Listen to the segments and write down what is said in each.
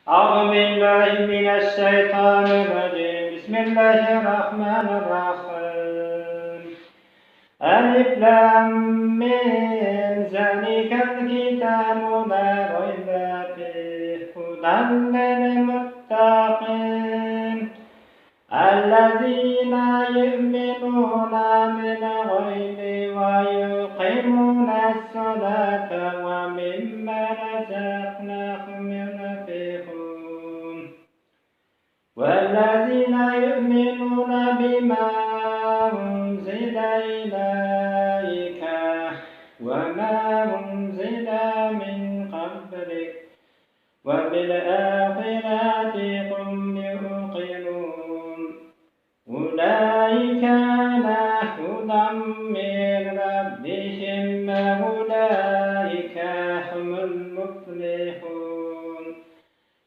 أعوذ بالله من الشيطان الرجيم. بسم الله الرحمن الرحيم. ألف لام ميم. ذلك الكتاب لا ريب فيه هدى للمتقين الذين يؤمنون بالغيب ويقيمون الصلاة ومما رزقناهم ينفقون والذين يؤمنون بما أنزل إليك وما أنزل من قبلك وبالآخرة هم يوقنون أولئك على هدى من ربهم وأولئك هم المفلحون.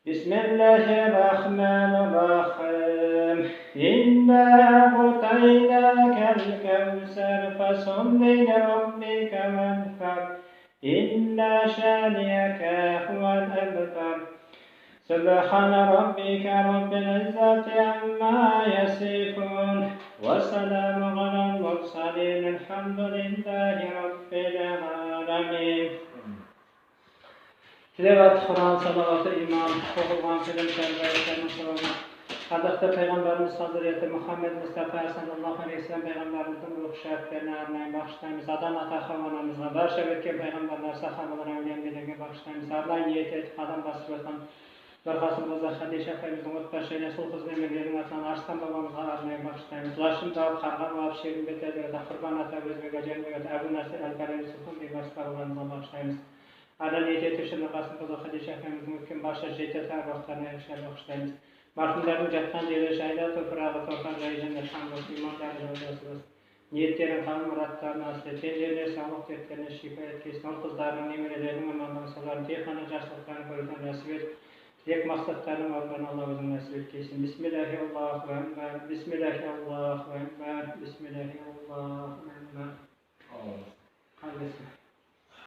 بسم الله الرحمن الرحيم. إنا أعطيناك الكوثر فصل لربك وانحر إن شانئك هو الأبتر. سبحان ربك رب العزة عما يصفون وسلام على المرسلين الحمد لله رب العالمين. Tilavet Kur'an salavatı iman, okulan film şerbeyetten sonra Hazreti Peygamberimiz Hazreti Muhammed Mustafa sallallahu aleyhi ve sellem Peygamberimizin ruh şeriflerine arnayı bağışlayımız. Adana tahavanımızla, barşa etken Peygamberler sahabalara evliyenlerine bağışlayımız. Allah'ın niyeti etikadan basırıtan Barxasımızda Xadişe Efendimizin otbaşıyla sul hizmetlerini atan Arslan babamıza arnayı bağışlayımız. Laşım dağıp kargan vahap şerin betelerde Kurban ata özmege celmege Ebu Nasir el-Karevi Sultan bir başkalarına bağışlayımız. Adana niyeti etişinde Qasımızda Xadişe Efendimizin hüküm başa ceddet arvaqlarına erişer bağışlayımız. Marhumların jatkan yeri şahida toprağı torkan rayıcın elhamdülillah iman darıcılığısınız. Niyetlerin kanun muratlarını aslı, tencerine sağlık dertlerine şifa etkesin. Ol kızlarının emirlerini amandan salarını, teyhanın yaşlıklarını koyudan nasip et. Dilek maksatlarını varlığını Allah özün nasip etkesin. Bismillahirrahmanirrahim. Bismillahirrahmanirrahim. Bismillahirrahmanirrahim. Bismillahirrahmanirrahim.